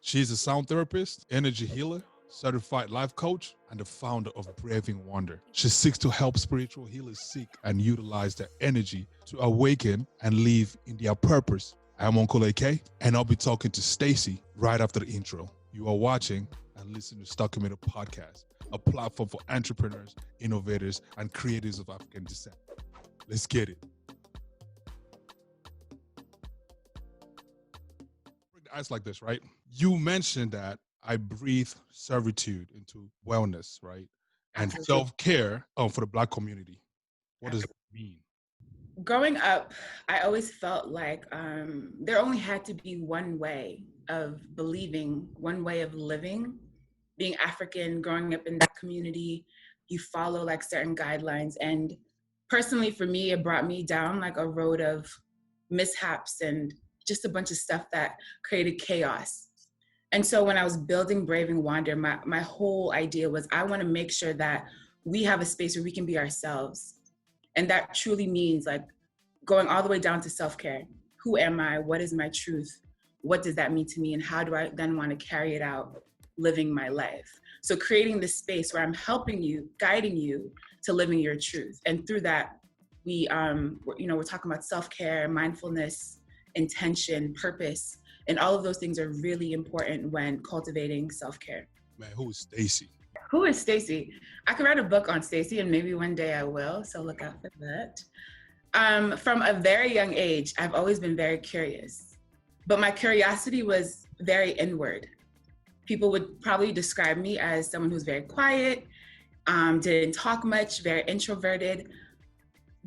She's a sound therapist, energy healer, certified life coach, and the founder of Braving Wonder. She seeks to help spiritual healers seek and utilize their energy to awaken and live in their purpose. I'm Uncle AK, and I'll be talking to Stacey right after the intro. You are watching and listening to Stuck Minute Podcast, a platform for entrepreneurs, innovators, and creators of African descent. Let's get it. Break the ice like this, right? You mentioned that I breathe servitude into wellness, right? And Absolutely. self-care for the Black community. What does that mean? Growing up, I always felt like there only had to be one way of believing, one way of living. Being African, growing up in that community, you follow like certain guidelines. And personally, for me, it brought me down like a road of mishaps and just a bunch of stuff that created chaos. And so when I was building Braving Wander, my whole idea was I want to make sure that we have a space where we can be ourselves. And that truly means like going all the way down to self-care. Who am I? What is my truth? What does that mean to me? And how do I then want to carry it out living my life? So creating this space where I'm helping you, guiding you to living your truth. And through that, we're talking about self-care, mindfulness, intention, purpose, and all of those things are really important when cultivating self-care. Man, who is Stacey? Who is Stacey? I could write a book on Stacey, and maybe one day I will, so look out for that. From a very young age, I've always been very curious, but my curiosity was very inward. People would probably describe me as someone who's very quiet, didn't talk much, very introverted.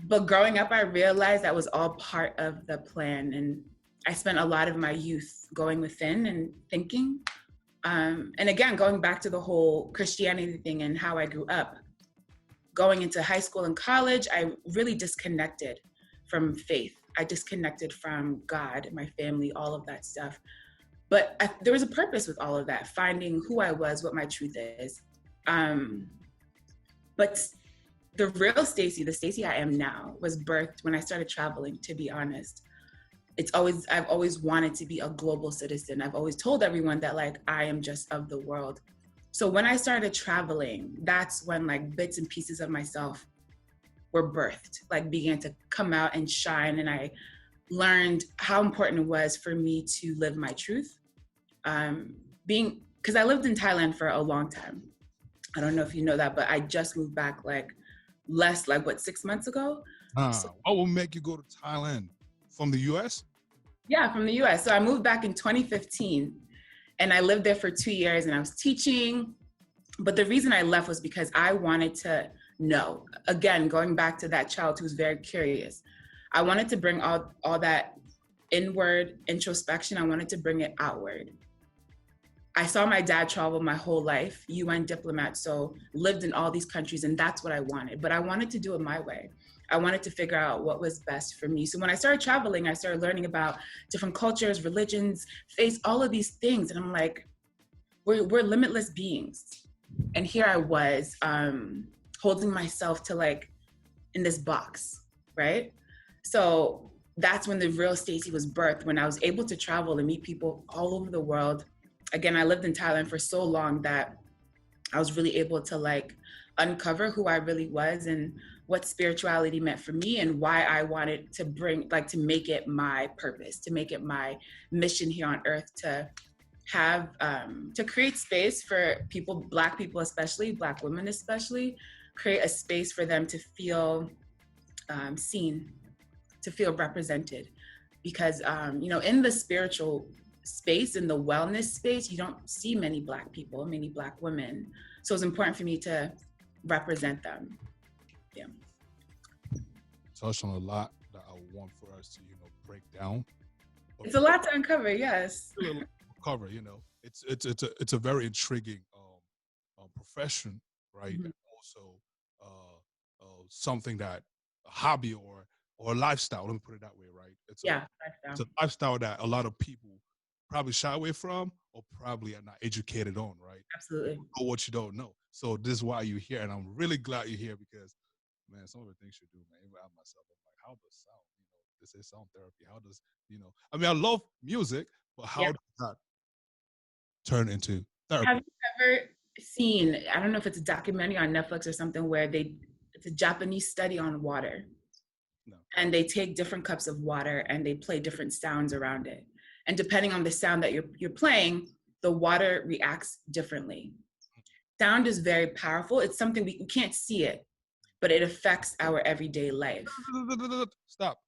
But growing up, I realized that was all part of the plan. And I spent a lot of my youth going within and thinking. And again, going back to the whole Christianity thing and how I grew up, going into high school and college, I really disconnected from faith. I disconnected from God, my family, all of that stuff. But there was a purpose with all of that, finding who I was, what my truth is. But the real Stacey, the Stacey I am now, was birthed when I started traveling, to be honest. I've always wanted to be a global citizen. I've always told everyone that like, I am just of the world. So when I started traveling, that's when like bits and pieces of myself were birthed, like began to come out and shine. And I learned how important it was for me to live my truth. Because I lived in Thailand for a long time. I don't know if you know that, but I just moved back like 6 months ago. So, What will make you go to Thailand? From the U.S.? yeah, from the US. So I moved back in 2015 and I lived there for 2 years and I was teaching. But the reason I left was because I wanted to know, again, going back to that child who was very curious. I wanted to bring all that inward introspection. I wanted to bring it outward. I saw my dad travel my whole life, UN diplomat, so lived in all these countries, and that's what I wanted. But I wanted to do it my way. I wanted to figure out what was best for me. So when I started traveling, I started learning about different cultures, religions, faiths, all of these things. And I'm like, we're limitless beings. And here I was holding myself to like in this box, right? So that's when the real Stacey was birthed, when I was able to travel and meet people all over the world. Again, I lived in Thailand for so long that I was really able to like uncover who I really was and what spirituality meant for me and why I wanted to to make it my purpose, to make it my mission here on earth, to have, to create space for people, Black people especially, Black women especially, create a space for them to feel seen, to feel represented. Because, in the spiritual space, in the wellness space, you don't see many Black people, many Black women. So it's important for me to represent them. Yeah. Touched on a lot that I want for us to, break down. It's a lot to uncover, yes. Cover, it's a very intriguing profession, right? Mm-hmm. And also something that a hobby or a lifestyle. Let me put it that way, right? It's a lifestyle that a lot of people probably shy away from or probably are not educated on, right? Absolutely. You know what you don't know. So this is why you're here, and I'm really glad you're here because, man, some of the things you do, man, even I myself, I'm like, how does sound, this is sound therapy. How does, I mean, I love music, but how does that turn into therapy. Have you ever seen, I don't know if it's a documentary on Netflix or something, where it's a Japanese study on water. No. And they take different cups of water and they play different sounds around it. And depending on the sound that you're playing, the water reacts differently. Sound is very powerful. It's something we can't see it, but it affects our everyday life. Stop.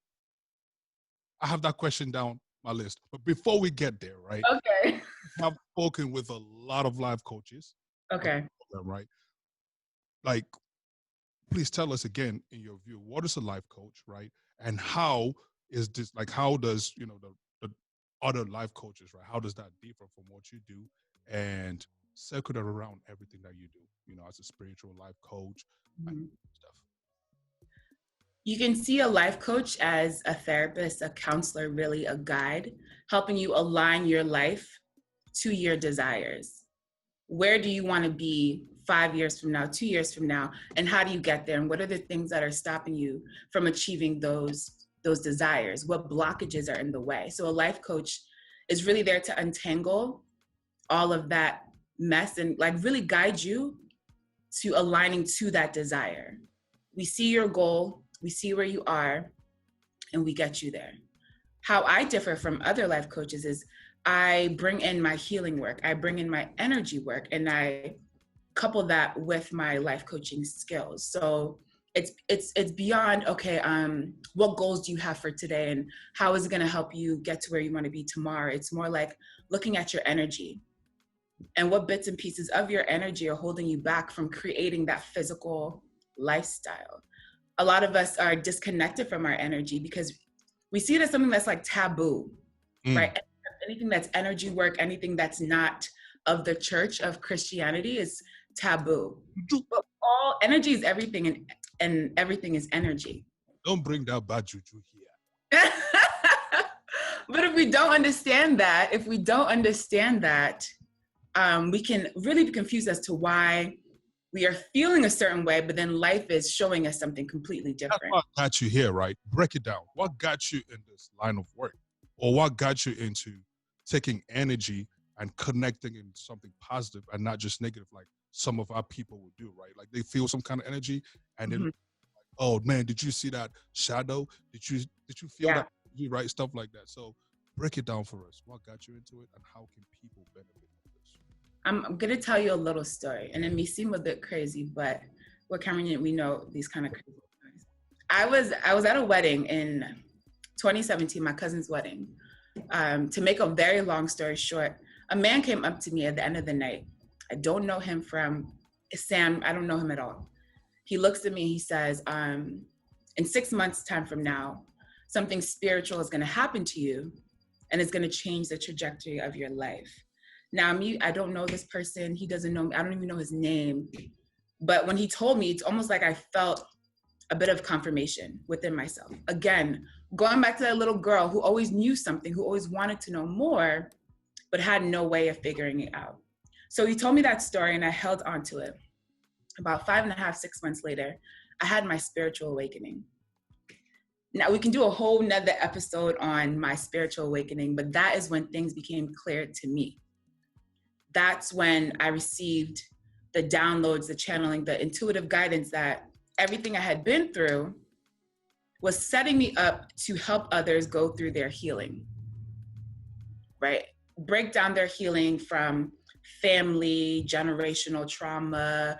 I have that question down my list. But before we get there, right? Okay. I've spoken with a lot of life coaches. Okay. Right? Like, please tell us again, in your view, what is a life coach, right? And how is this, like, how does, the other life coaches, right? How does that differ from what you do and circle it around everything that you do, as a spiritual life coach and stuff? You can see a life coach as a therapist, a counselor, really a guide, helping you align your life to your desires. Where do you want to be 5 years from now, 2 years from now, and how do you get there? And what are the things that are stopping you from achieving those desires? What blockages are in the way? So a life coach is really there to untangle all of that mess and like really guide you to aligning to that desire. We see your goal, we see where you are, and we get you there. How I differ from other life coaches is I bring in my healing work, I bring in my energy work, and I couple that with my life coaching skills. So it's beyond, okay, what goals do you have for today and how is it going to help you get to where you want to be tomorrow? It's more like looking at your energy and what bits and pieces of your energy are holding you back from creating that physical lifestyle. A lot of us are disconnected from our energy because we see it as something that's like taboo, right? Anything that's energy work, anything that's not of the church of Christianity is taboo. But all energy is everything, and everything is energy. Don't bring that bad juju here. But if we don't understand that, we can really be confused as to why we are feeling a certain way, but then life is showing us something completely different. That's what got you here, right? Break it down. What got you in this line of work? Or what got you into taking energy and connecting in something positive and not just negative, like some of our people would do, right? Like they feel some kind of energy and then, oh man, did you see that shadow? Did you feel that energy, right? Stuff like that. So break it down for us. What got you into it and how can people benefit from this? I'm going to tell you a little story, and it may seem a bit crazy, but we're Cameroonian, we know these kind of crazy stories. I was at a wedding in 2017, my cousin's wedding. To make a very long story short, a man came up to me at the end of the night. I don't know him from Sam. I don't know him at all. He looks at me, he says, in 6 months' time from now, something spiritual is going to happen to you and it's going to change the trajectory of your life. Now, I don't know this person. He doesn't know me. I don't even know his name. But when he told me, it's almost like I felt a bit of confirmation within myself. Again, going back to that little girl who always knew something, who always wanted to know more, but had no way of figuring it out. So he told me that story and I held on to it. About 5.5, 6 months later, I had my spiritual awakening. Now we can do a whole nother episode on my spiritual awakening, but that is when things became clear to me. That's when I received the downloads, the channeling, the intuitive guidance that everything I had been through was setting me up to help others go through their healing, right? Break down their healing from family, generational trauma,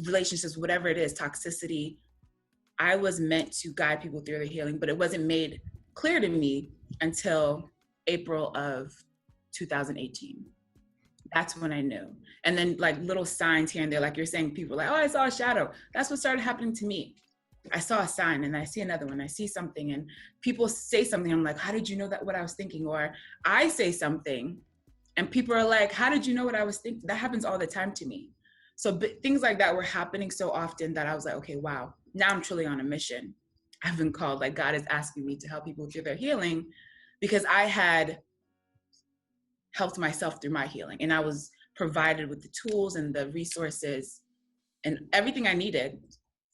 relationships, whatever it is, toxicity. I was meant to guide people through their healing, but it wasn't made clear to me until April of 2018. That's when I knew. And then like little signs here and there, like you're saying, people like, oh, I saw a shadow. That's what started happening to me. I saw a sign and I see another one. I see something and people say something. I'm like, how did you know that what I was thinking? Or I say something and people are like, how did you know what I was thinking? That happens all the time to me. So things like that were happening so often that I was like, okay, wow, now I'm truly on a mission. I've been called, like God is asking me to help people through their healing because I had helped myself through my healing. And I was provided with the tools and the resources and everything I needed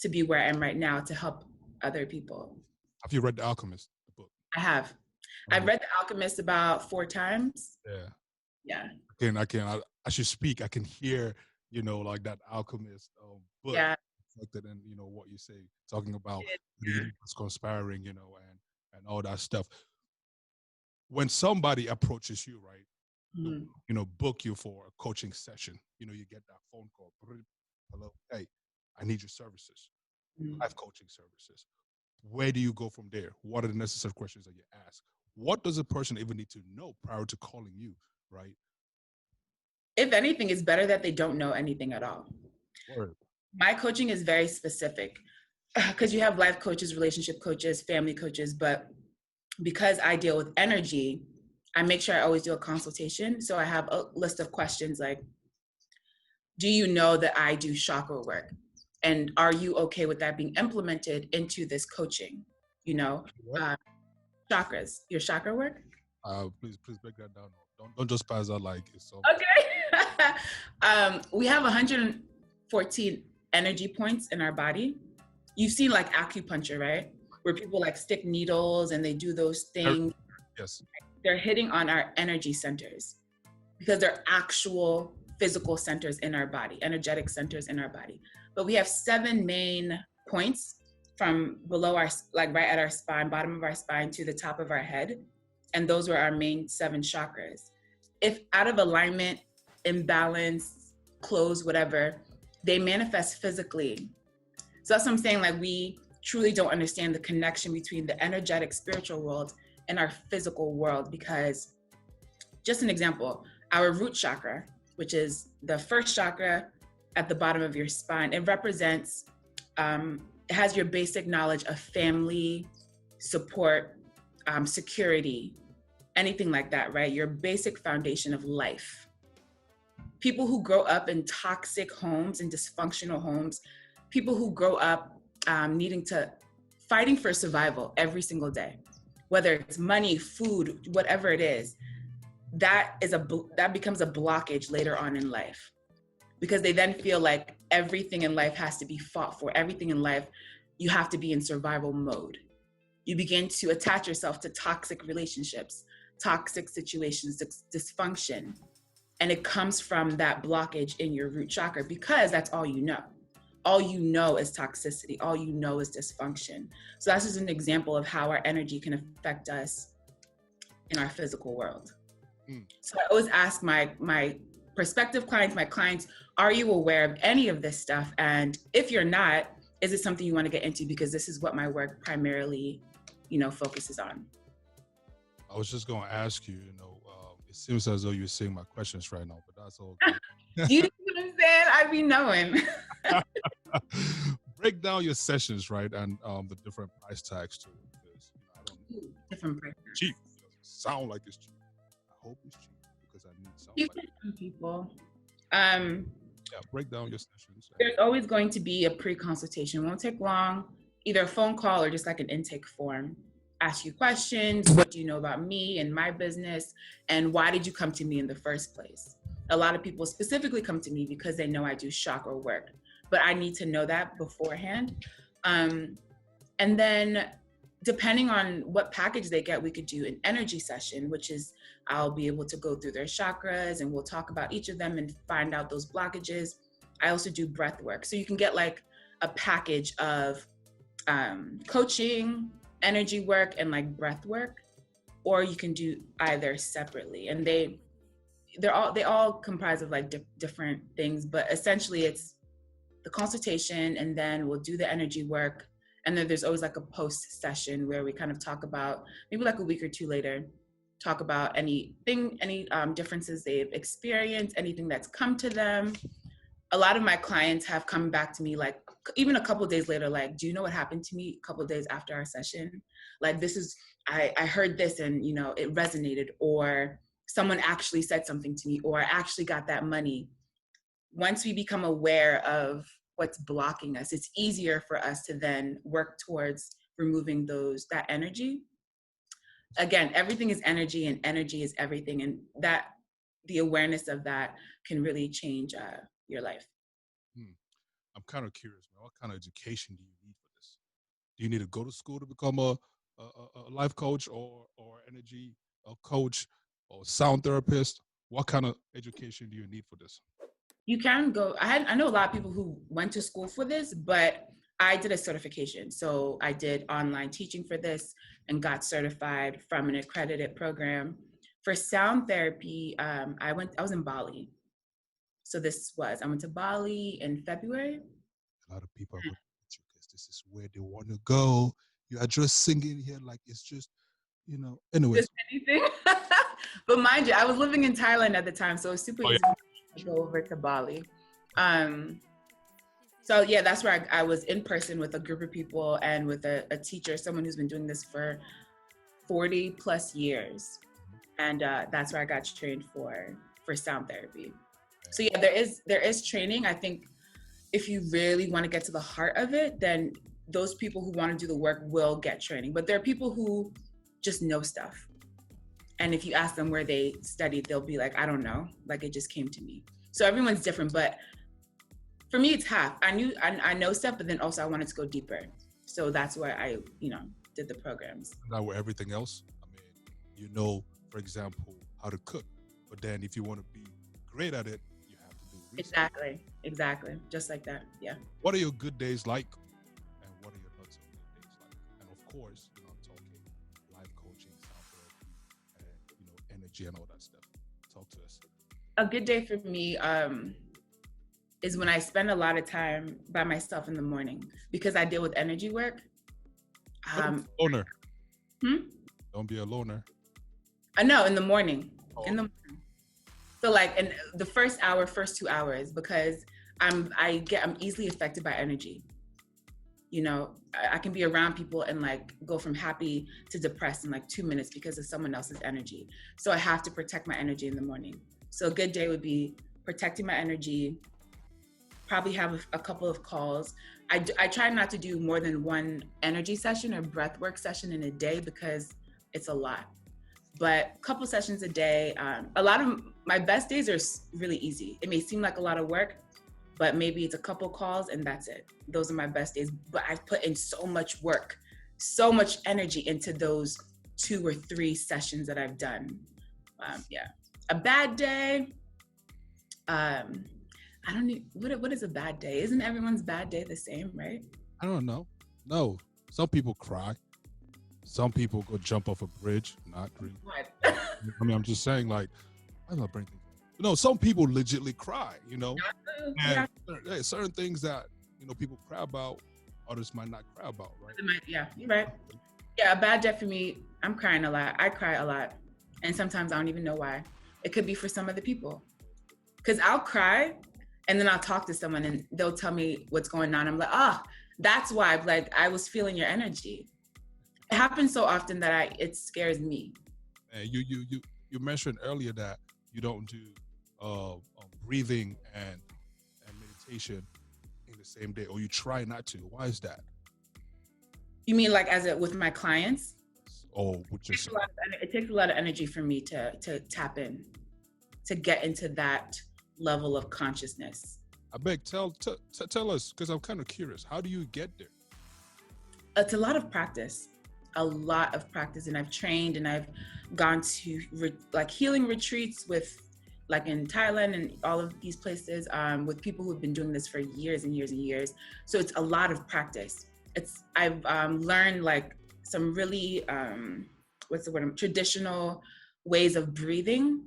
to be where I am right now to help other people. Have you read The Alchemist, the book? I have. I've read The Alchemist about 4 times. Yeah. Yeah. As you speak, I can hear, like that alchemist book Yeah. reflected in, what you say, talking about the Yeah. universe conspiring, and all that stuff. When somebody approaches you, right, to, Mhm. book you for a coaching session, you get that phone call. Hello, hey, I need your services, Mhm. life coaching services. Where do you go from there? What are the necessary questions that you ask? What does a person even need to know prior to calling you, right? If anything, it's better that they don't know anything at all. Word. My coaching is very specific because you have life coaches, relationship coaches, family coaches, but because I deal with energy, I make sure I always do a consultation. So I have a list of questions like, do you know that I do chakra work? And are you okay with that being implemented into this coaching? You know, What? uh, chakras, your chakra work? Please break that down. Don't just pass that like it's so. Okay. We have 114 energy points in our body. You've seen like acupuncture, right? Where people like stick needles and they do those things. Yes. They're hitting on our energy centers because they're actual physical centers in our body, energetic centers in our body. But we have 7 main points from below our, like right at our spine, bottom of our spine to the top of our head. And those were our main 7 chakras. If out of alignment, imbalance, closed, whatever, they manifest physically. So that's what I'm saying. Like, we truly don't understand the connection between the energetic spiritual world and our physical world. Because, just an example, our root chakra, which is the first chakra at the bottom of your spine, it represents, it has your basic knowledge of family, support, security, anything like that, right? Your basic foundation of life. People who grow up in toxic homes and dysfunctional homes, people who grow up fighting for survival every single day, whether it's money, food, whatever it is, that becomes a blockage later on in life, because they then feel like everything in life has to be fought for. Everything in life, you have to be in survival mode. You begin to attach yourself to toxic relationships, toxic situations, dysfunction. And it comes from that blockage in your root chakra, because that's all you know. All you know is toxicity. All you know is dysfunction. So that's just an example of how our energy can affect us in our physical world. So I always ask my prospective clients, my clients, are you aware of any of this stuff? And if you're not, is it something you want to get into? Because this is what my work primarily, focuses on. I was just going to ask you, it seems as though you're seeing my questions right now, but that's all You know what I'm saying? I be knowing. Break down your sessions, right? And the different price tags too. Because I don't know. Different price. Cheap. It doesn't sound like it's cheap. I hope it's cheap because I need You somebody. can people. Yeah, break down your sessions. There's always going to be a pre-consultation. It won't take long, either a phone call or just like an intake form. Ask you questions. What do you know about me and my business? And why did you come to me in the first place? A lot of people specifically come to me because they know I do chakra work, but I need to know that beforehand. And then depending on what package they get, we could do an energy session, which is I'll be able to go through their chakras and we'll talk about each of them and find out those blockages. I also do breath work. So you can get like a package of coaching, energy work, and like breath work, or you can do either separately. And they all comprise of like different things, but essentially it's the consultation, and then we'll do the energy work. And then there's always like a post session where we kind of talk about, maybe like a week or two later, talk about any differences they've experienced, anything that's come to them. A lot of my clients have come back to me like even a couple of days later, like, do you know what happened to me a couple of days after our session? Like, this is, I heard this and, it resonated, or someone actually said something to me, or I actually got that money. Once we become aware of what's blocking us, it's easier for us to then work towards removing that energy. Again, everything is energy and energy is everything. And that the awareness of that can really change your life. I'm kind of curious, man. What kind of education do you need for this? Do you need to go to school to become a life coach or energy coach or sound therapist? What kind of education do you need for this? You can go. I know a lot of people who went to school for this, but I did a certification. So I did online teaching for this and got certified from an accredited program. For sound therapy, I was in Bali. So I went to Bali in February. A lot of people are going to because this is where they want to go. You are just singing here like it's just, anyways. Just anything. But mind you, I was living in Thailand at the time, so it was super easy to go over to Bali. So yeah, that's where I was in person with a group of people and with a teacher, someone who's been doing this for 40 plus years. And that's where I got trained for sound therapy. So yeah, there is training. I think if you really want to get to the heart of it, then those people who want to do the work will get training. But there are people who just know stuff. And if you ask them where they studied, they'll be like, I don't know, like it just came to me. So everyone's different, but for me, it's half. I know stuff, but then also I wanted to go deeper. So that's why I, did the programs. Now with everything else, for example, how to cook. But then if you want to be great at it, you have to do research. Exactly. Just like that, yeah. What are your good days like? And what are your not so good days like? And of course, I'm talking life coaching, sound therapy, and, energy and all that stuff. Talk to us. A good day for me is when I spend a lot of time by myself in the morning because I deal with energy work. Loner. Don't be a loner. No, in the morning. Oh. In the morning. So like in the first 2 hours, because I'm easily affected by energy. I can be around people and like go from happy to depressed in like 2 minutes because of someone else's energy. So I have to protect my energy in the morning. So a good day would be protecting my energy, probably have a couple of calls. I try not to do more than one energy session or breath work session in a day because it's a lot. But a couple sessions a day. A lot of my best days are really easy. It may seem like a lot of work, but maybe it's a couple calls and that's it. Those are my best days. But I've put in so much work, so much energy into those 2 or 3 sessions that I've done. Yeah. A bad day. I don't know, what is a bad day? Isn't everyone's bad day the same, right? I don't know. No, some people cry. Some people go jump off a bridge. Not really. What? I'm just saying, like, I'm not bringing. Some people legitly cry. And certain things that people cry about, others might not cry about, right? Yeah, you're right. Yeah, a bad day for me. I'm crying a lot. I cry a lot, and sometimes I don't even know why. It could be for some other people, because I'll cry. And then I'll talk to someone and they'll tell me what's going on. I'm like, that's why. Like, I was feeling your energy. It happens so often that it scares me. And you mentioned earlier that you don't do breathing and meditation in the same day, or you try not to. Why is that? You mean like with my clients? Oh, with yourself. It takes a lot of energy for me to tap in, to get into that level of consciousness. I beg, tell us, because I'm kind of curious. How do you get there? It's a lot of practice, and I've trained and I've gone to healing retreats with, like in Thailand and all of these places, with people who've been doing this for years and years and years. So it's a lot of practice. I've learned like some really traditional ways of breathing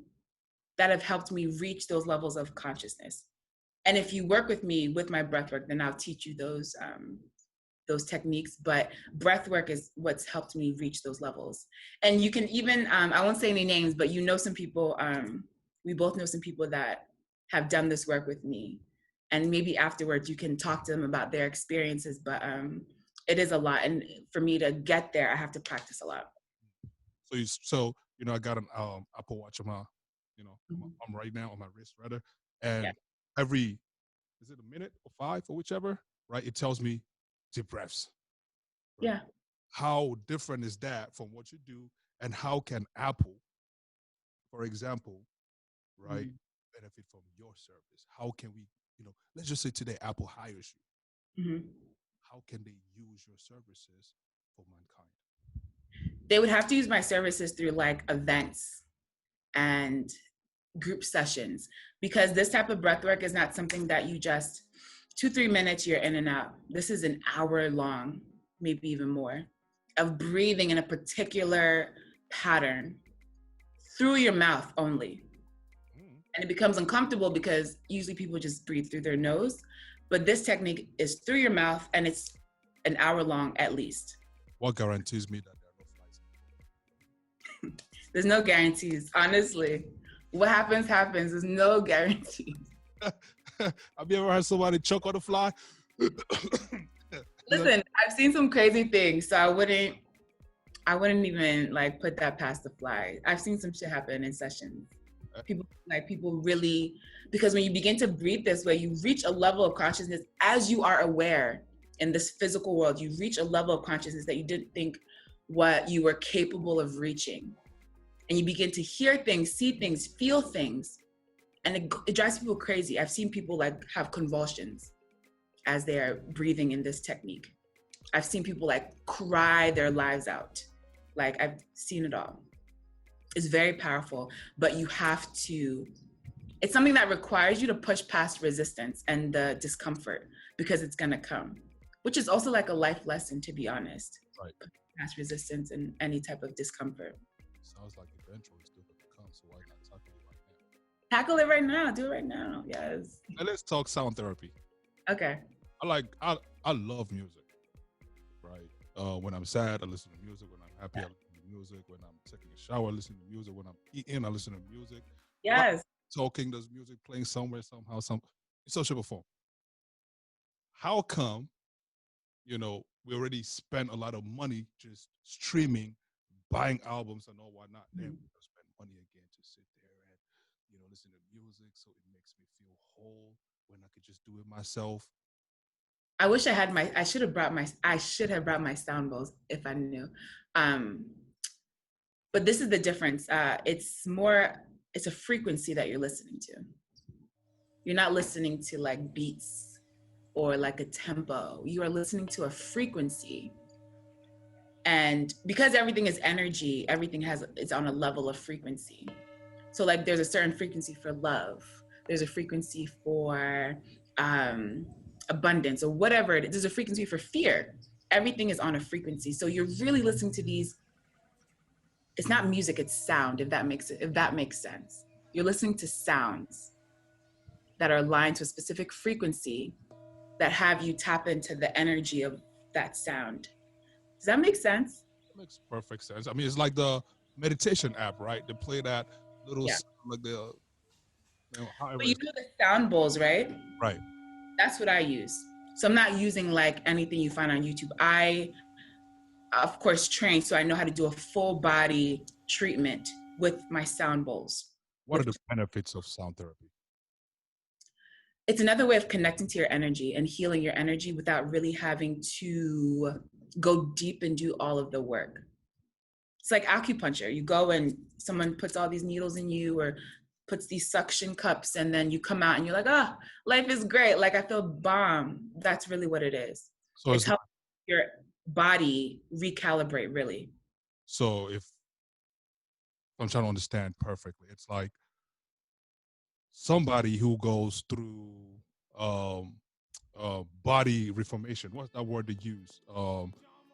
that have helped me reach those levels of consciousness. And if you work with me with my breath work, then I'll teach you those techniques. But breath work is what's helped me reach those levels. And you can even, I won't say any names, but some people, we both know some people that have done this work with me. And maybe afterwards you can talk to them about their experiences, but it is a lot. And for me to get there, I have to practice a lot. So I got an Apple Watch on my, I'm right now on my wrist rather. And every, is it a minute or 5 or whichever, right? It tells me deep breaths. Right? Yeah. How different is that from what you do? And how can Apple, for example, right, benefit from your service? How can we, let's just say today Apple hires you. Mm-hmm. How can they use your services for mankind? They would have to use my services through like events and group sessions, because this type of breath work is not something that you just 2-3 minutes, you're in and out. This is an hour long, maybe even more, of breathing in a particular pattern through your mouth only. And it becomes uncomfortable because usually people just breathe through their nose. But this technique is through your mouth, and it's an hour long at least. What guarantees me that there are no flies? There's no guarantees, honestly. What happens, happens. There's no guarantees. Have you ever heard somebody choke on a fly? Listen, I've seen some crazy things, so I wouldn't even like put that past the fly. I've seen some shit happen in sessions. People really, because when you begin to breathe this way, you reach a level of consciousness as you are aware in this physical world. You reach a level of consciousness that you didn't think what you were capable of reaching. And you begin to hear things, see things, feel things. And it drives people crazy. I've seen people like have convulsions as they're breathing in this technique. I've seen people like cry their lives out. Like, I've seen it all. It's very powerful, but you have to, it's something that requires you to push past resistance and the discomfort, because it's gonna come, which is also like a life lesson, to be honest. Right. Past resistance and any type of discomfort. Sounds like eventually it's still gonna come, so why not tackle it right now? Tackle it right now, do it right now, yes. Now let's talk sound therapy. Okay. I love music, right? When I'm sad, I listen to music. When I'm happy, I listen to music. When I'm taking a shower, I listen to music. When I'm eating, I listen to music. Yes. Talking, there's music playing somewhere, somehow, some social form. How come, we already spent a lot of money just streaming, buying albums and all whatnot, then we spend money again to sit there and, listen to music, so it makes me feel whole when I could just do it myself. I wish I should have brought my sound bowls if I knew. But this is the difference. It's a frequency that you're listening to. You're not listening to like beats or like a tempo. You are listening to a frequency. And because everything is energy, it's on a level of frequency. So like there's a certain frequency for love. There's a frequency for abundance or whatever it is. There's a frequency for fear. Everything is on a frequency. So you're really listening to these. It's not music, it's sound, if that makes sense. You're listening to sounds that are aligned to a specific frequency that have you tap into the energy of that sound. Does that make sense? It makes perfect sense. I mean, it's like the meditation app, right? They play that little sound, like the but you know the sound bowls, right? Right. That's what I use. So I'm not using like anything you find on YouTube. I, of course, train, so I know how to do a full body treatment with my sound bowls. What are the benefits of sound therapy? It's another way of connecting to your energy and healing your energy without really having to go deep and do all of the work. It's like acupuncture. You go and someone puts all these needles in you or puts these suction cups, and then you come out and you're like, oh, life is great. Like, I feel bomb. That's really what it is. So it's helping your body recalibrate, really. So if I'm trying to understand perfectly, it's like somebody who goes through body reformation. What's that word they use?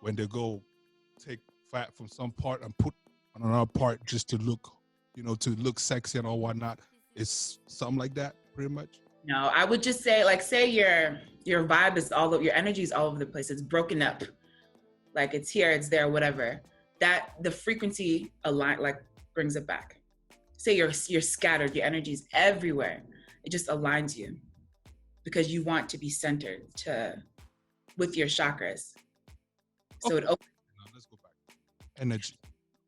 When they go take fat from some part and put on another part just to look, to look sexy and all whatnot. It's something like that, pretty much. No, I would just say, like, say your vibe is your energy is all over the place. It's broken up. Like, it's here, it's there, whatever. That the frequency brings it back. Say you're scattered, your energy is everywhere. It just aligns you because you want to be centered with your chakras. So it opens. Now let's go back. Energy.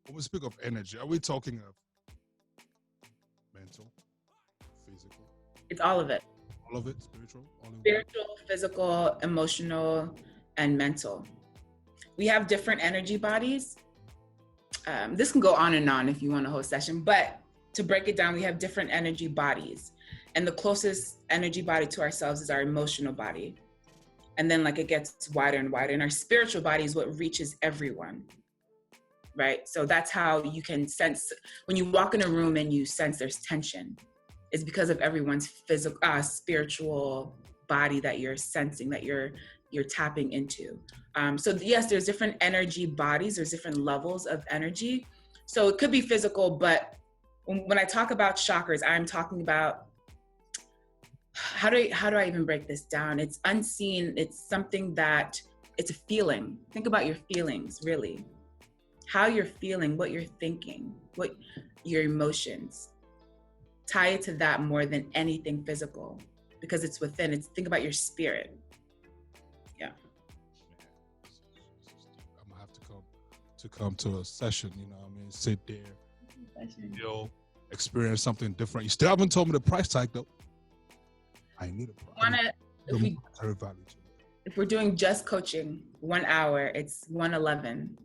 When we speak of energy, are we talking of mental, physical? It's all of it. All of it, spiritual? Spiritual, physical, emotional, and mental. We have different energy bodies. This can go on and on if you want a whole session, but to break it down, we have different energy bodies. And the closest energy body to ourselves is our emotional body. And then it gets wider and wider. And our spiritual body is what reaches everyone. right? So that's how you can sense when you walk in a room and you sense there's tension. It's because of everyone's physical, spiritual body that you're sensing, that you're tapping into. So yes, there's different energy bodies. There's different levels of energy. So it could be physical, but when I talk about chakras, I'm talking about how do I even break this down? It's unseen. It's something that it's a feeling. Think about your feelings, really. How you're feeling, what you're thinking, what your emotions. Tie it to that more than anything physical, because it's within. It's think about your spirit. Yeah. I'm gonna have to come to a session. You know, what I mean, sit there, you'll experience something different. You still haven't told me the price tag though. I need a price. If we're doing just coaching, 1 hour, it's $111.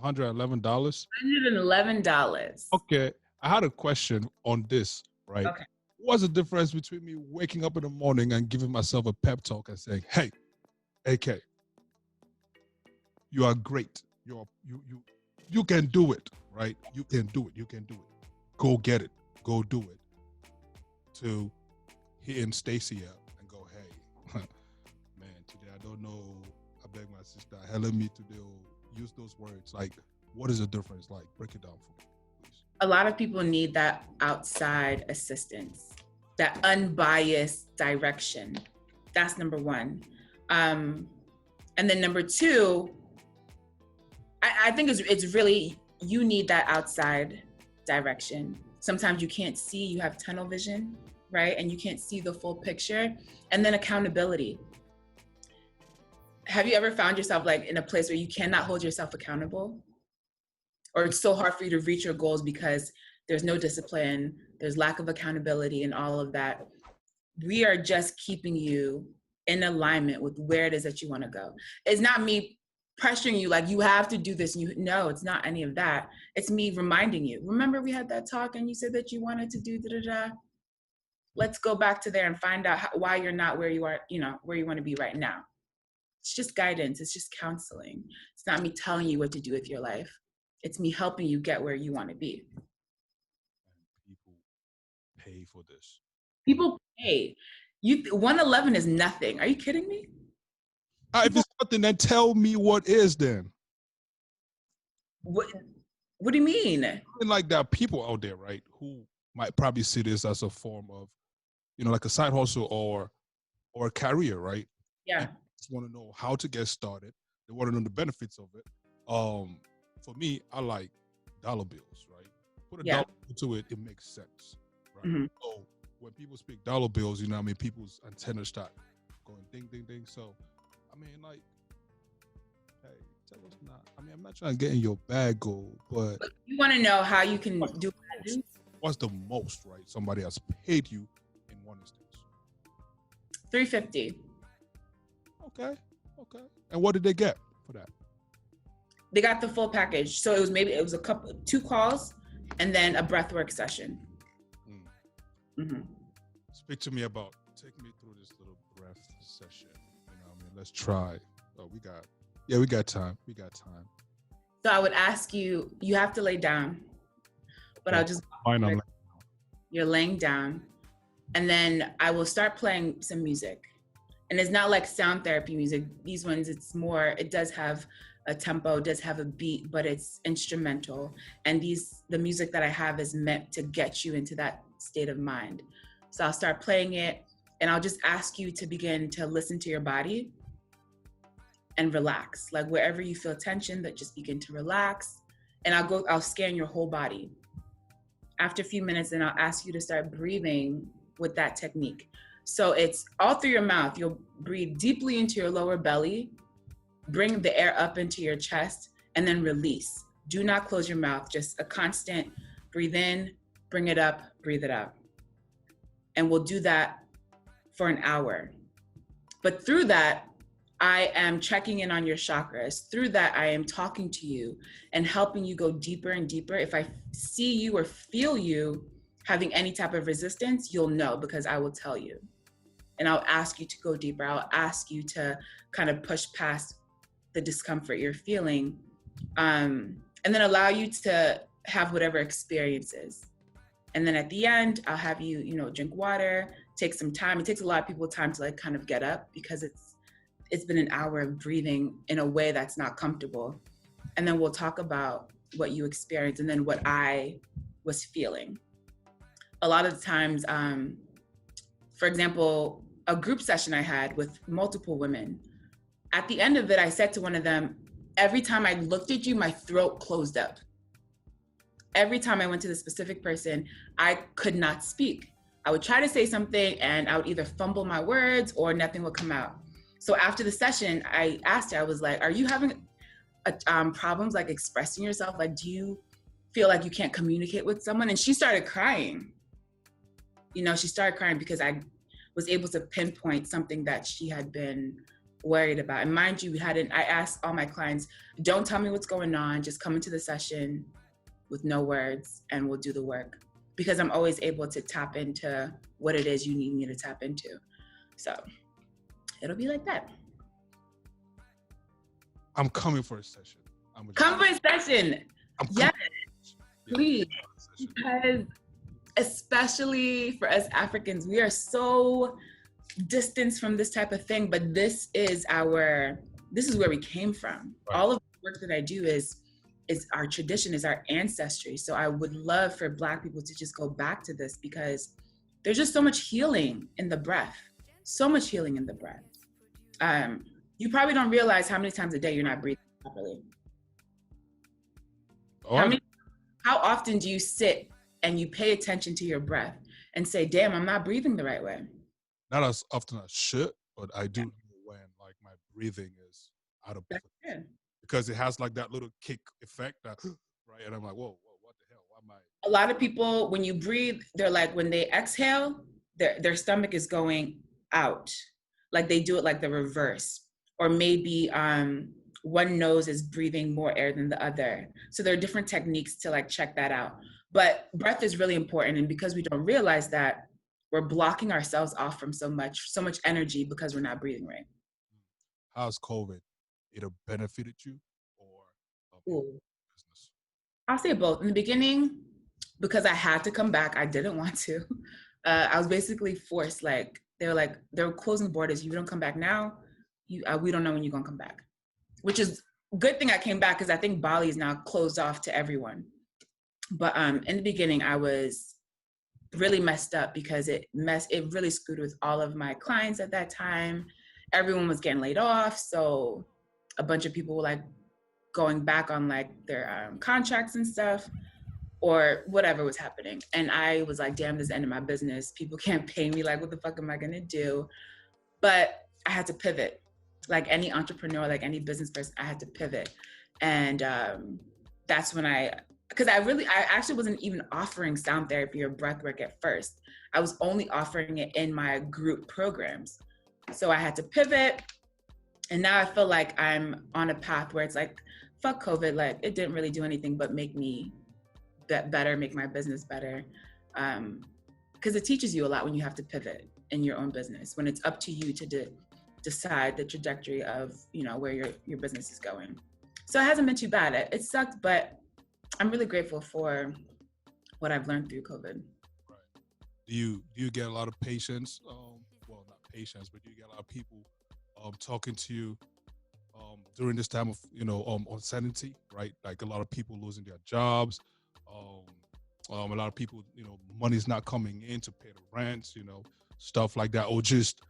$111. $111. Okay, I had a question on this. Right. Okay. What's the difference between me waking up in the morning and giving myself a pep talk and saying, "Hey, AK, you are great. You can do it, right? You can do it. You can do it. Go get it. Go do it." To hitting Stacey up and go, "Hey, man, today I don't know. I beg my sister, help me today." Use those words. Like, what is the difference? Like, break it down for me, please. A lot of people need that outside assistance, that unbiased direction. That's number one. And then number two, I think it's really, you need that outside direction. Sometimes you can't see, you have tunnel vision, right? And you can't see the full picture. And then accountability. Have you ever found yourself like in a place where you cannot hold yourself accountable? Or it's so hard for you to reach your goals because there's no discipline, there's lack of accountability and all of that. We are just keeping you in alignment with where it is that you want to go. It's not me pressuring you like you have to do this. No, it's not any of that. It's me reminding you. Remember we had that talk and you said that you wanted to do da-da-da? Let's go back to there and find out why you're not where you are, where you want to be right now. It's just guidance. It's just counseling. It's not me telling you what to do with your life. It's me helping you get where you want to be. People pay for this. People pay. 111 is nothing. Are you kidding me? If it's nothing, then tell me what is then. What do you mean? I mean, like there are people out there, right, who might probably see this as a form of, like a side hustle or a career, right? Yeah. And just want to know how to get started. They want to know the benefits of it. For me, I like dollar bills, right? Put a dollar into it, it makes sense, right? Mm-hmm. So when people speak dollar bills, people's antennas start going ding, ding, ding. So, like, hey, tell us not. I'm not trying to get in your bag, but you want to know how you can do it. What's the most, right? Somebody has paid you in one instance. $350. Okay. And what did they get for that? They got the full package. So it was 2 calls and then a breathwork session. Mm-hmm. Speak to me take me through this little breath session. Let's try. Oh, we got time. So I would ask you have to lay down, but I'll just, you're laying down. And then I will start playing some music. And it's not like sound therapy music. These ones, it's more, it does have a tempo, does have a beat, but it's instrumental. And the music that I have is meant to get you into that state of mind. So I'll start playing it and I'll just ask you to begin to listen to your body and relax. Like wherever you feel tension, that just begin to relax. And I'll scan your whole body. After a few minutes, then I'll ask you to start breathing with that technique. So it's all through your mouth. You'll breathe deeply into your lower belly, bring the air up into your chest, and then release. Do not close your mouth, just a constant breathe in, bring it up, breathe it out. And we'll do that for an hour. But through that, I am checking in on your chakras. Through that, I am talking to you and helping you go deeper and deeper. If I see you or feel you having any type of resistance, you'll know because I will tell you. And I'll ask you to go deeper. I'll ask you to kind of push past the discomfort you're feeling and then allow you to have whatever experiences. And then at the end, I'll have you, you know, drink water, take some time. It takes a lot of people time to like kind of get up because it's been an hour of breathing in a way that's not comfortable. And then we'll talk about what you experienced and then what I was feeling. A lot of the times, for example, a group session I had with multiple women, at the end of it, I said to one of them, every time I looked at you, my throat closed up. Every time I went to the specific person, I could not speak. I would try to say something and I would either fumble my words or nothing would come out. So after the session, I asked her, I was like, are you having problems like expressing yourself? Like, do you feel like you can't communicate with someone? And she started crying. You know, she started crying because I was able to pinpoint something that she had been worried about. And mind you, I asked all my clients, don't tell me what's going on, just come into the session with no words and we'll do the work. Because I'm always able to tap into what it is you need me to tap into. So it'll be like that. I'm coming for a session. Come for a session. Yes, please. Because especially for us Africans, we are so distanced from this type of thing, but this is where we came from. Right. All of the work that I do is our tradition, is our ancestry. So I would love for Black people to just go back to this because there's just so much healing in the breath. So much healing in the breath. You probably don't realize how many times a day you're not breathing properly. How often do you sit and you pay attention to your breath and say, damn, I'm not breathing the right way? Not as often as I should, but I do know when like my breathing is out of place. Because it has like that little kick effect that, right? And I'm like, whoa, what the hell? Why am I? A lot of people, when you breathe, they're like, when they exhale, their stomach is going out. Like they do it like the reverse. Or maybe one nose is breathing more air than the other. So there are different techniques to like check that out. But breath is really important. And because we don't realize that, we're blocking ourselves off from so much energy because we're not breathing right. How's COVID? It benefited you or business? I'll say both. In the beginning, because I had to come back, I didn't want to. I was basically forced. Like they were closing borders. If you don't come back now, we don't know when you're gonna come back. Which is a good thing I came back because I think Bali is now closed off to everyone. But in the beginning, I was really messed up because it really screwed with all of my clients at that time. Everyone was getting laid off, so a bunch of people were like going back on like their contracts and stuff or whatever was happening. And I was like, damn, this is the end of my business. People can't pay me. Like, what the fuck am I gonna do? But I had to pivot. Like any entrepreneur, like any business person, I had to pivot. And that's when I actually wasn't even offering sound therapy or breath work at first. I was only offering it in my group programs. So I had to pivot. And now I feel like I'm on a path where it's like, fuck COVID, like it didn't really do anything but make me better, make my business better. Because it teaches you a lot when you have to pivot in your own business, when it's up to you to decide the trajectory of, you know, where your business is going. So it hasn't been too bad. It sucked, but I'm really grateful for what I've learned through COVID. Right. Do you get a lot of patients? Well, not patients, but do you get a lot of people talking to you during this time of, you know, uncertainty, right? Like a lot of people losing their jobs, a lot of people, you know, money's not coming in to pay the rents, you know, stuff like that, or just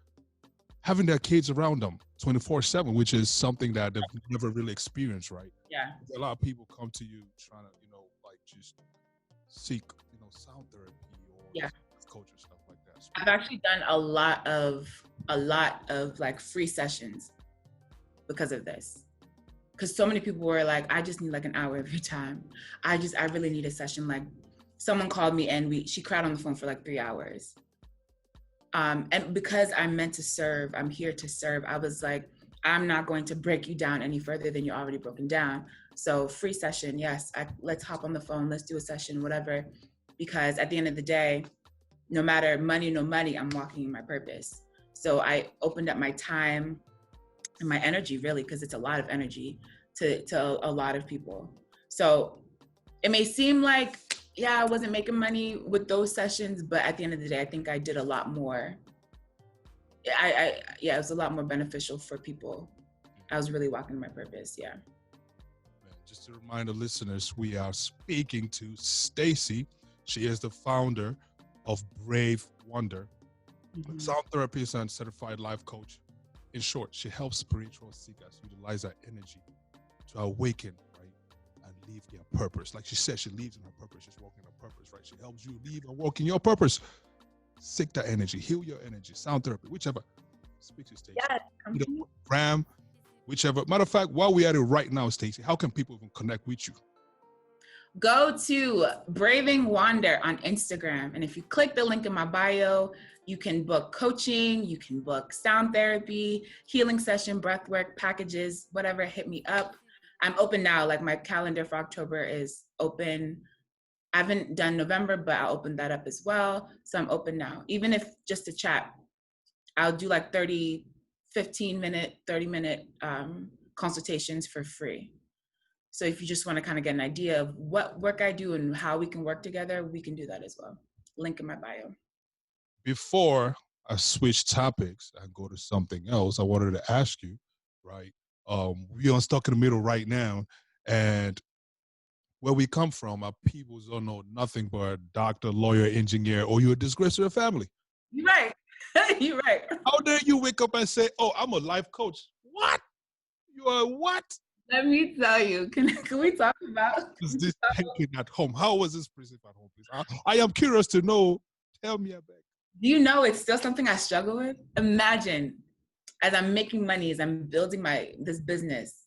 having their kids around them 24/7, which is something that they've never really experienced, right? Yeah. A lot of people come to you trying to, you know, like just seek, you know, sound therapy or coach or stuff like that. I've actually done a lot of like free sessions because of this. Because so many people were like, I just need like an hour of your time. I really need a session. Like someone called me and she cried on the phone for like 3 hours. And because I'm meant to serve, I'm here to serve. I was like, I'm not going to break you down any further than you're already broken down. So free session, yes, let's hop on the phone, let's do a session, whatever. Because at the end of the day, no matter money, no money, I'm walking in my purpose. So I opened up my time and my energy, really, because it's a lot of energy, to a lot of people. So it may seem like, yeah, I wasn't making money with those sessions, but at the end of the day, I think I did a lot more. It was a lot more beneficial for people. I was really walking my purpose. Yeah. Just to remind the listeners, we are speaking to Stacey. She is the founder of Brave Wonder, sound therapist and certified life coach. In short, she helps spiritual seekers utilize their energy to awaken, right, and live their purpose. Like she said, she lives in her purpose. She's walking her purpose, right? She helps you live and walk in your purpose. Seek that energy, heal your energy, sound therapy, whichever. Speak to Stacey. Yeah. Ram, whichever. Matter of fact, while we're at it right now, Stacey, how can people even connect with you? Go to Braving Wander on Instagram. And if you click the link in my bio, you can book coaching, you can book sound therapy, healing session, breath work, packages, whatever, hit me up. I'm open now. Like my calendar for October is open. I haven't done November, but I'll open that up as well. So I'm open now. Even if just to chat, I'll do like 15-minute, 30-minute consultations for free. So if you just want to kind of get an idea of what work I do and how we can work together, we can do that as well. Link in my bio. Before I switch topics and go to something else, I wanted to ask you, right? We're stuck in the middle right now, and where we come from, our people don't know nothing but doctor, lawyer, engineer, or you're a disgrace to your family. You're right. You're right. How dare you wake up and say, "Oh, I'm a life coach"? What? You are what? Let me tell you. Can we talk about this thinking at home? How was this principle at home, please? I am curious to know. Tell me about it. Do you know it's still something I struggle with? Imagine, as I'm making money, as I'm building this business,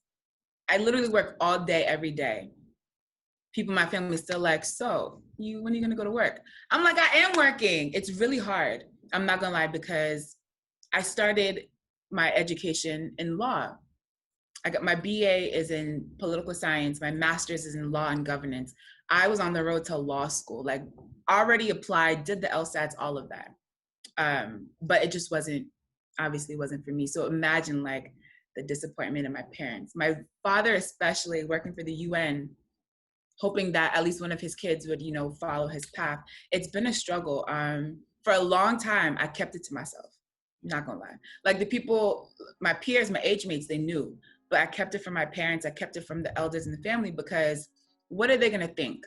I literally work all day, every day. People in my family still like, so when are you gonna go to work? I'm like, I am working. It's really hard. I'm not gonna lie, because I started my education in law. I got my BA is in political science. My master's is in law and governance. I was on the road to law school, like already applied, did the LSATs, all of that. But it just obviously wasn't for me. So imagine like the disappointment of my parents. My father, especially working for the UN, hoping that at least one of his kids would, follow his path. It's been a struggle. For a long time, I kept it to myself. I'm not gonna lie. Like the people, my peers, my age mates, they knew, but I kept it from my parents. I kept it from the elders in the family, because what are they gonna think?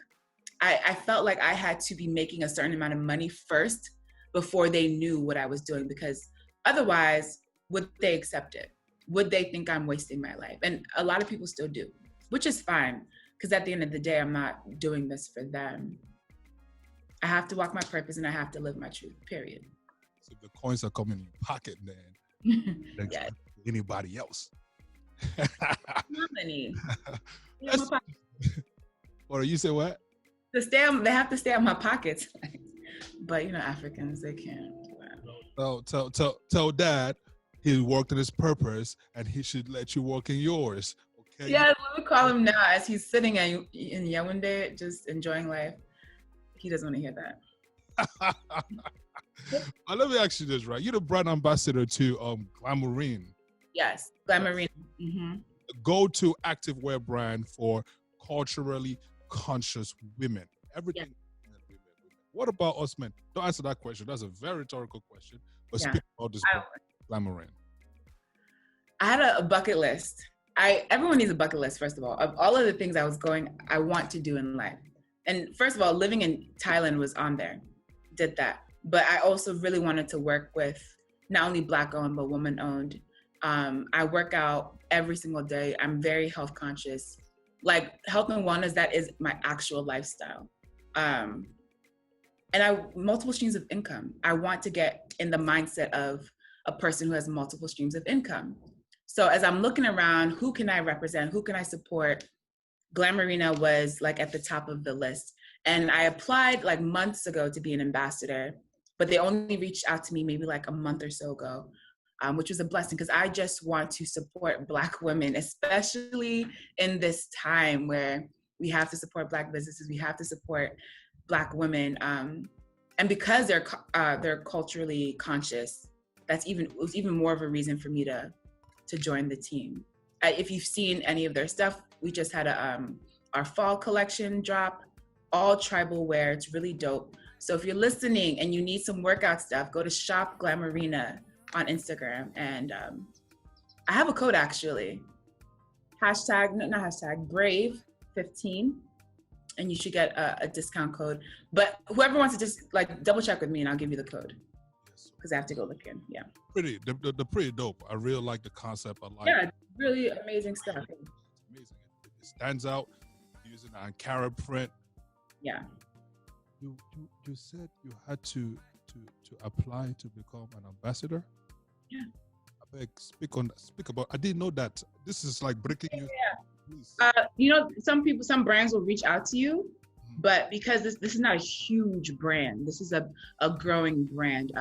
I felt like I had to be making a certain amount of money first before they knew what I was doing, because otherwise, would they accept it? Would they think I'm wasting my life? And a lot of people still do, which is fine, because at the end of the day, I'm not doing this for them. I have to walk my purpose and I have to live my truth, period. So if the coins are coming in your pocket, then Yes. Anybody else. Not many. Or you say what? They have to stay on my pockets. But Africans, they can't do that. Tell Dad he worked in his purpose and he should let you work in yours. Okay. Yeah, let me call him now as he's sitting in Yaoundé, just enjoying life. He doesn't want to hear that. Let me ask you this, right? You're the brand ambassador to Glamourine. Yes, Glamourine. Mm-hmm. The go-to activewear brand for culturally conscious women. Everything. Yeah. Women. What about us men? Don't answer that question. That's a very rhetorical question. But speak about this Glamourine. I had a bucket list. Everyone needs a bucket list, first of all, of all of the things I want to do in life. And first of all, living in Thailand was on there. Did that. But I also really wanted to work with not only Black owned, but woman owned. I work out every single day. I'm very health conscious. Like health and wellness, that is my actual lifestyle. And multiple streams of income. I want to get in the mindset of a person who has multiple streams of income. So as I'm looking around, who can I represent? Who can I support? Glamourina was like at the top of the list. And I applied like months ago to be an ambassador, but they only reached out to me maybe like a month or so ago, which was a blessing, because I just want to support Black women, especially in this time where we have to support Black businesses, we have to support Black women. And because they're culturally conscious, it was even more of a reason for me to join the team. If you've seen any of their stuff, we just had our fall collection drop, all tribal wear. It's really dope. So if you're listening and you need some workout stuff, go to Shop Glamarina on Instagram. And I have a code actually. Brave15, and you should get a discount code. But whoever wants to just like double check with me and I'll give you the code. Because I have to go look in. Yeah. They're pretty dope. I really like the concept. Yeah, really amazing stuff. It's amazing. It stands out using an Ankara print. Yeah. You said you had to apply to become an ambassador? Yeah. I beg, speak about. I didn't know that. This is like breaking news. Yeah. Some brands will reach out to you, but because this is not a huge brand, this is a growing brand,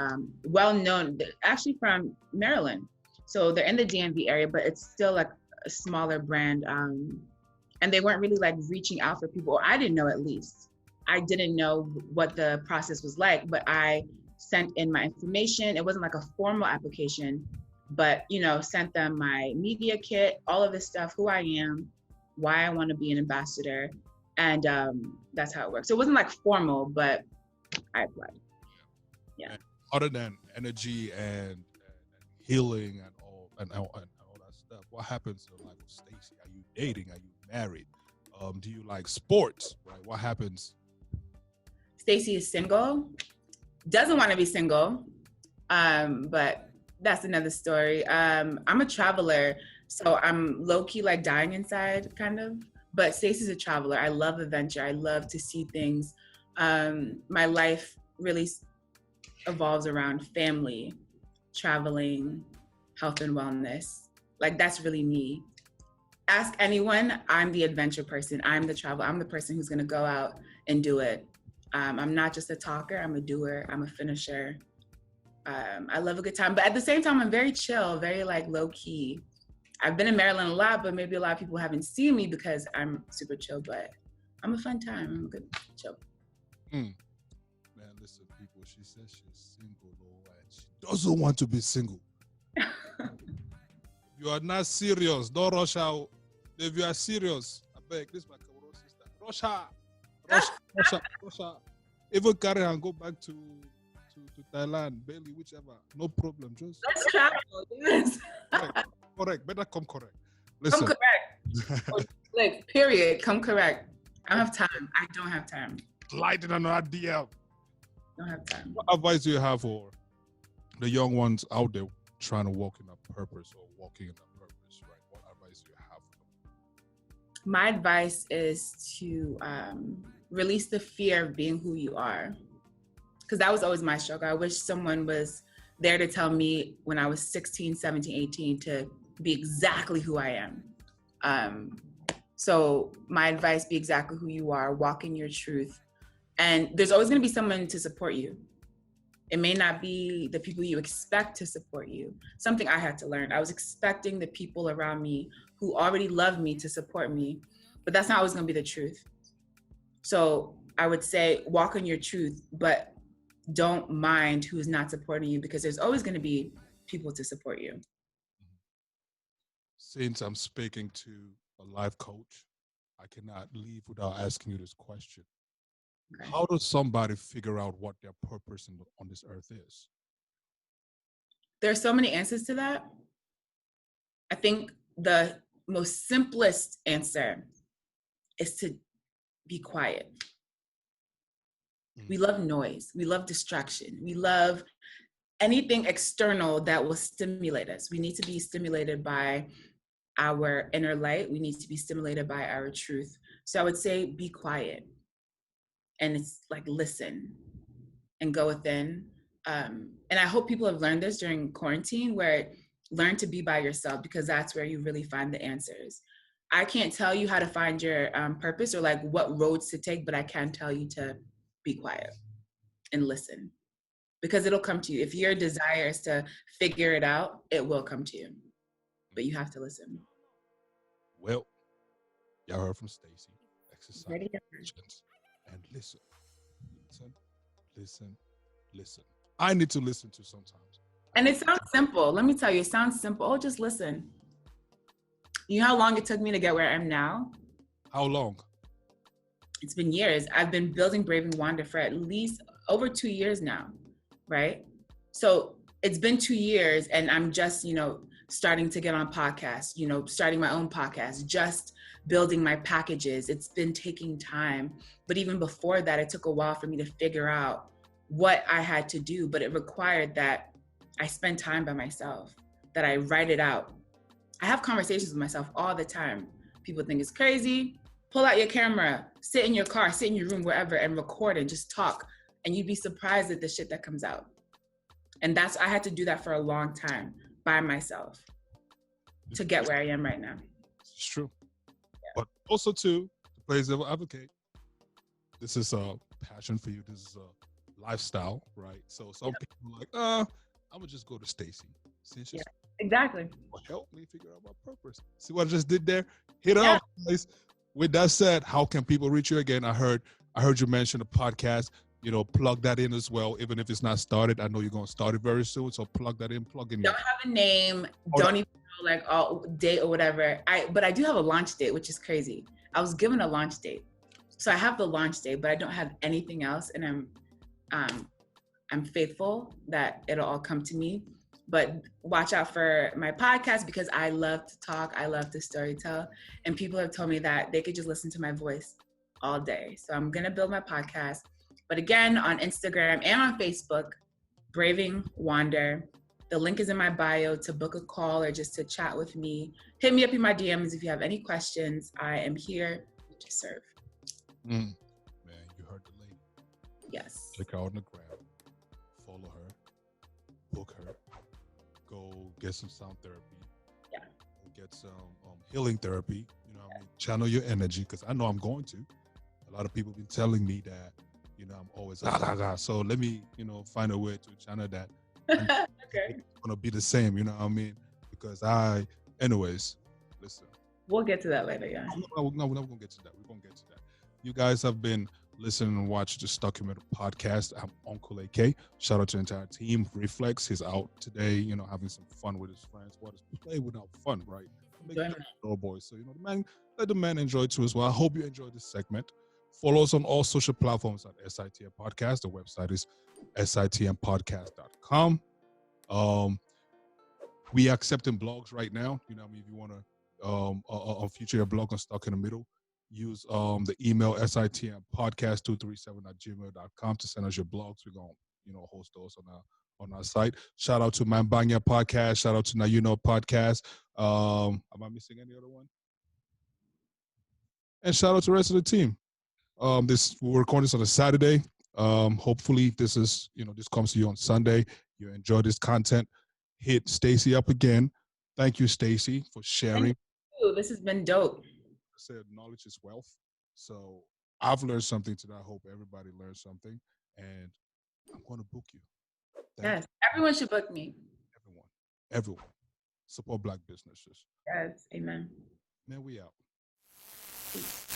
well known, actually from Maryland. So they're in the DMV area, but it's still like a smaller brand. And they weren't really like reaching out for people, or I didn't know at least. I didn't know what the process was like, but I sent in my information. It wasn't like a formal application, but sent them my media kit, all of this stuff, who I am, why I want to be an ambassador. And that's how it works. So it wasn't like formal, but I applied. Yeah. And other than energy and healing and all that stuff, what happens in life with Stacey? Are you dating? Are you married? Do you like sports? Right? What happens? Stacey is single. Doesn't want to be single, but that's another story. I'm a traveler, so I'm low key like dying inside, kind of. But Stacey's a traveler. I love adventure. I love to see things. My life really evolves around family, traveling, health and wellness. Like that's really me. Ask anyone, I'm the adventure person. I'm the traveler. I'm the person who's gonna go out and do it. I'm not just a talker, I'm a doer, I'm a finisher. I love a good time, but at the same time, I'm very chill, very like low key. I've been in Maryland a lot, but maybe a lot of people haven't seen me because I'm super chill, but I'm a fun time. I'm a good chill. Man, listen, people, she says she's single, though, and she doesn't want to be single. You are not serious. Don't rush out. If you are serious, I beg, this is my Cameroon sister. Rush her. Rush her. Even carry her and go back to Thailand, Bailey, whichever. No problem. Just let's travel. Yes. Correct. Better come correct. Listen. Come correct. Like, period. Come correct. I don't have time. I don't have time. Sliding on our DM. Don't have time. What advice do you have for the young ones out there trying to walk in a purpose or walking in a purpose, right? What advice do you have for them? My advice is to release the fear of being who you are. Because that was always my struggle. I wish someone was there to tell me when I was 16, 17, 18 to be exactly who I am. So my advice, be exactly who you are, walk in your truth. And there's always gonna be someone to support you. It may not be the people you expect to support you. Something I had to learn. I was expecting the people around me who already love me to support me, but that's not always gonna be the truth. So I would say walk in your truth, but don't mind who's not supporting you because there's always gonna be people to support you. Since I'm speaking to a life coach, I cannot leave without asking you this question. Okay. How does somebody figure out what their purpose on this earth is? There are so many answers to that. I think the most simplest answer is to be quiet. We love noise. We love distraction. We love anything external that will stimulate us. We need to be stimulated by our inner light. We need to be stimulated by our truth. So I would say be quiet. And it's like listen and go within. And I hope people have learned this during quarantine, where learn to be by yourself, because that's where you really find the answers. I can't tell you how to find your purpose or like what roads to take, but I can tell you to be quiet and listen, because it'll come to you. If your desire is to figure it out, it will come to you, but you have to listen. Well, y'all heard from Stacey. Exercise patience and listen. I need to listen to sometimes. And it sounds simple. Let me tell you, it sounds simple. Oh, just listen. You know how long it took me to get where I am now? How long? It's been years. I've been building Braving Wanda for at least over 2 years now, right? So it's been 2 years and I'm just, starting to get on podcasts, starting my own podcast, just building my packages. It's been taking time. But even before that, it took a while for me to figure out what I had to do. But it required that I spend time by myself, that I write it out. I have conversations with myself all the time. People think it's crazy. Pull out your camera, sit in your car, sit in your room, wherever, and record and just talk. And you'd be surprised at the shit that comes out. And I had to do that for a long time by myself to get where I am right now. It's true. Yeah. But also too, to play as devil advocate, this is a passion for you. This is a lifestyle, right? So some people are like, I'm gonna just go to Stacey. Since she's exactly. Help me figure out my purpose. See what I just did there? Hit it up, guys. With that said, how can people reach you again? I heard you mention a podcast. Plug that in as well. Even if it's not started, I know you're gonna start it very soon. So plug that in. Plug in. Don't have a name. Don't even know like all date or whatever. But I do have a launch date, which is crazy. I was given a launch date, so I have the launch date, but I don't have anything else. And I'm faithful that it'll all come to me. But watch out for my podcast because I love to talk. I love to storytell. And people have told me that they could just listen to my voice all day. So I'm going to build my podcast. But again, on Instagram and on Facebook, Braving Wanda. The link is in my bio to book a call or just to chat with me. Hit me up in my DMs if you have any questions. I am here to serve. Man, you heard the lady. Yes. Click her on the gram. Follow her. Book her. Go get some sound therapy. Yeah. Go get some healing therapy. Channel your energy because I know I'm going to. A lot of people have been telling me that, I'm always so let me, find a way to channel that. Okay. It's gonna be the same, because anyways, listen. We'll get to that later, yeah. No, we're not gonna get to that. We're gonna get to that. You guys have been listening and watching this documented podcast. I'm Uncle AK. Shout out to the entire team. Reflex, he's out today, having some fun with his friends. What is play without fun, right? Boys. So, let the man enjoy too as well. I hope you enjoyed this segment. Follow us on all social platforms at SITM Podcast. The website is sitmpodcast.com. We are accepting blogs right now. If you want to feature your blog on Stuck in the Middle, use the email sitmpodcast237@gmail.com to send us your blogs. We're going to host those on our site. Shout out to Mambanya Podcast. Shout out to Now You Know Podcast. Am I missing any other one? And shout out to the rest of the team. We're recording this on a Saturday. Hopefully this comes to you on Sunday. You enjoy this content. Hit Stacey up again. Thank you, Stacey, for sharing. Thank you. This has been dope. I said knowledge is wealth. So I've learned something today. I hope everybody learned something. And I'm going to book you. Yes. Everyone should book me. Everyone. Support Black businesses. Yes. Amen. Man, we out. Peace.